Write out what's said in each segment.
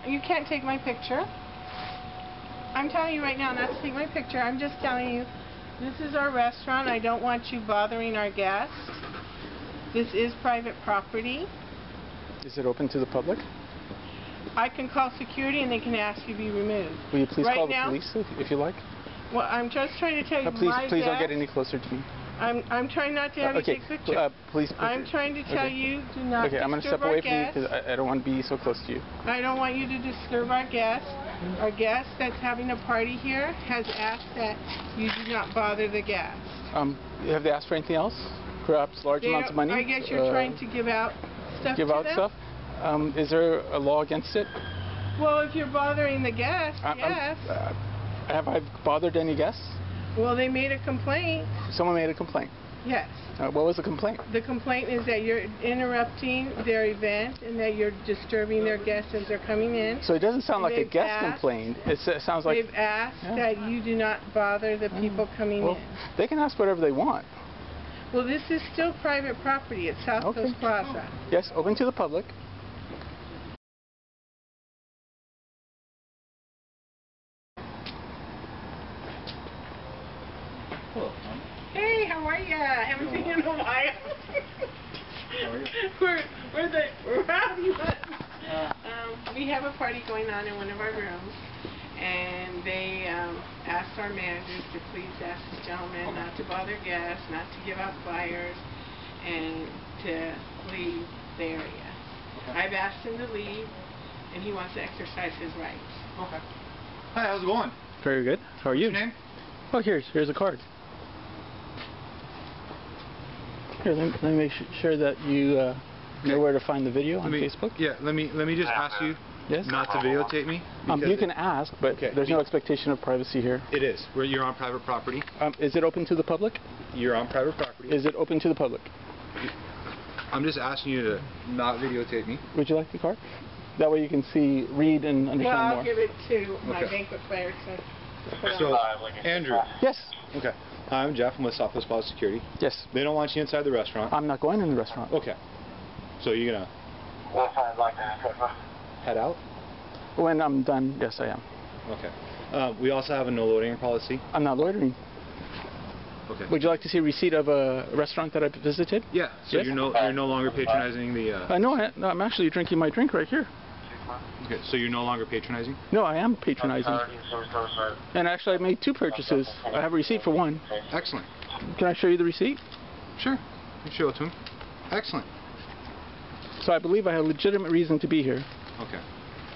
You can't take my picture. I'm telling you right now not to take my picture. I'm just telling you, this is our restaurant. I don't want you bothering our guests. This is private property. Is it open to the public? I can call security and they can ask you to be removed. Will you please right call the now, police if you like? Well, I'm just trying to tell you, please don't get any closer to me. I'm trying not to have you take pictures. Please. I'm trying to tell you, do not I'm going to step away from you because I don't want to be so close to you. I don't want you to disturb our guests. Our guest that's having a party here has asked that you do not bother the guests. Have they asked for anything else? Perhaps large amounts of money? I guess you're trying to give out stuff Give to out them? stuff? Is there a law against it? Well, if you're bothering the guests, yes. Have I bothered any guests? Well, they made a complaint. Someone made a complaint? Yes. What was the complaint? The complaint is that you're interrupting their event and that you're disturbing their guests as they're coming in. So it doesn't sound like a guest complained. It sounds like... They've asked that you do not bother the people coming in. They can ask whatever they want. Well, this is still private property at South Coast Plaza. Yes, open to the public. Hello. Hey, how are ya? Haven't seen you in a while. How are you? We're the rowdy ones. We have a party going on in one of our rooms, and they asked our managers to please ask this gentleman not to bother guests, not to give out flyers, and to leave the area. Okay. I've asked him to leave, and he wants to exercise his rights. Okay. Hi, how's it going? Very good. How are you? What's your name? Oh, here's a card. Here, let me make sure that you know where to find the video on Facebook. Yeah, let me just ask you not to videotape me. You can ask, but there's no expectation of privacy here. It is. You're on private property. Is it open to the public? You're on private property. Is it open to the public? I'm just asking you to not videotape me. Would you like the card? That way you can see, read, and understand well, more. I'll give it to my banquet player to So, Andrew. Yes. Okay. Hi, I'm Jeff. I'm with South Coast Plaza Security. Yes. They don't want you inside the restaurant. I'm not going in the restaurant. Okay. So you're gonna head out? When I'm done, yes, I am. Okay. We also have a no loitering policy. I'm not loitering. Okay. Would you like to see a receipt of a restaurant that I visited? Yeah. So yes? you're no longer patronizing the. No, I'm actually drinking my drink right here. Okay. So you're no longer patronizing? No, I am patronizing. And actually, I made 2 purchases. I have a receipt for one. Excellent. Can I show you the receipt? Sure. You can show it to him. Excellent. So I believe I have a legitimate reason to be here. Okay.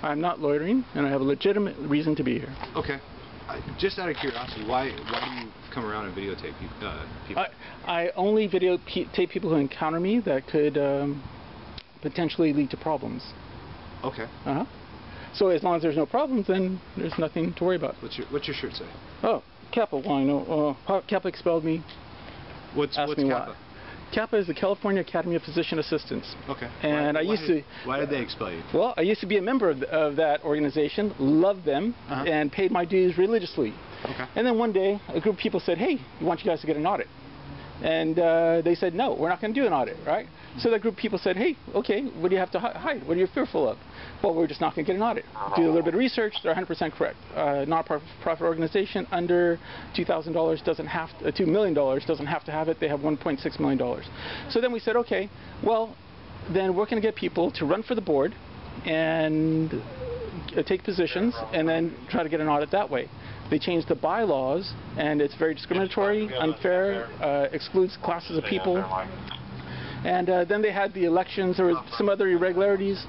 I'm not loitering, and I have a legitimate reason to be here. Okay. Just out of curiosity, why do you come around and videotape people? I only videotape people who encounter me that could potentially lead to problems. Okay. So as long as there's no problems, then there's nothing to worry about. What's your shirt say? Oh, CAPA. Well, I know. CAPA expelled me. What's CAPA? Why. CAPA is the California Academy of Physician Assistants. Okay. And why did they expel you? Well, I used to be a member of that organization, loved them, and paid my dues religiously. Okay. And then one day, a group of people said, hey, we want you guys to get an audit. And they said, no, we're not going to do an audit, right? So that group of people said, hey, okay, what do you have to hide? What are you fearful of? Well, we're just not going to get an audit. Do a little bit of research. They're 100% correct. Not-for-profit organization under $2,000 doesn't have to, $2 million doesn't have to have it. They have $1.6 million. So then we said, okay, well, then we're going to get people to run for the board and take positions and then try to get an audit that way. They changed the bylaws, and it's very discriminatory, unfair, excludes classes of people. And then they had the elections. There was some other irregularities.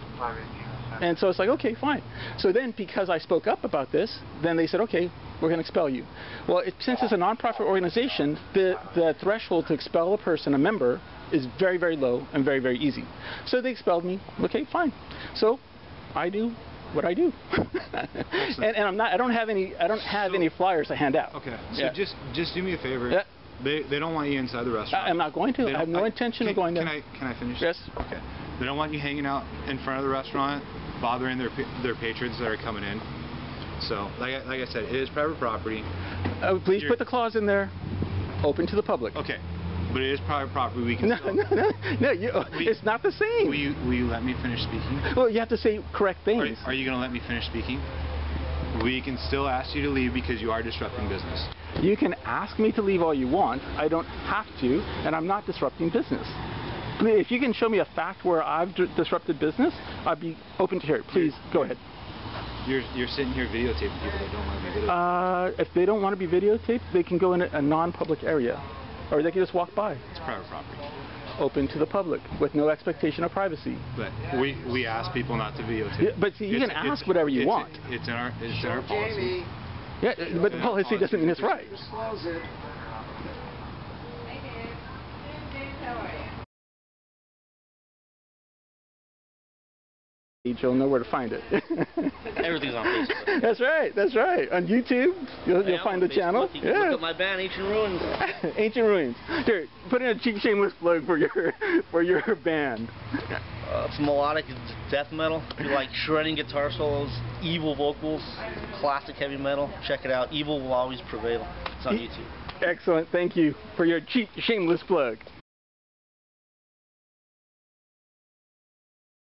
And so it's like, okay, fine. So then because I spoke up about this, then they said, okay, we're going to expel you. Well, since it's a nonprofit organization, the threshold to expel a person, a member, is very, very low and very, very easy. So they expelled me. Okay, fine. So I do what I do. and I don't have any flyers to hand out. Okay. So just do me a favor. Yeah. They don't want you inside the restaurant. I'm not going to. I have no intention of going there. Can I finish? Yes. Okay. They don't want you hanging out in front of the restaurant, bothering their patrons that are coming in. So, like I said, it is private property. Please put the clause in there. Open to the public. Okay. But it is private property. We can No, still... no, it's not the same. Will you let me finish speaking? Well, you have to say correct things. Are you going to let me finish speaking? We can still ask you to leave because you are disrupting business. You can ask me to leave all you want. I don't have to, and I'm not disrupting business. If you can show me a fact where I've disrupted business, I'd be open to hear it. Please, go ahead. You're sitting here videotaping people that don't want to be videotaped. If they don't want to be videotaped, they can go in a non-public area, or they can just walk by. It's private property. Open to the public with no expectation of privacy. But we ask people not to videotape. Yeah, but see, you can ask whatever you want. It's in our policy. Yeah, but the policy doesn't mean it's right. Disclose it. How are you? You'll know where to find it. Everything's on Facebook. That's right. That's right. On YouTube, you'll find the channel. You can look up my band, Ancient Ruins. Ancient Ruins. Here, put in a cheap shameless plug for your band. It's melodic death metal. If you like shredding guitar solos, evil vocals, classic heavy metal, check it out. Evil will always prevail. It's on YouTube. Excellent. Thank you for your cheap shameless plug.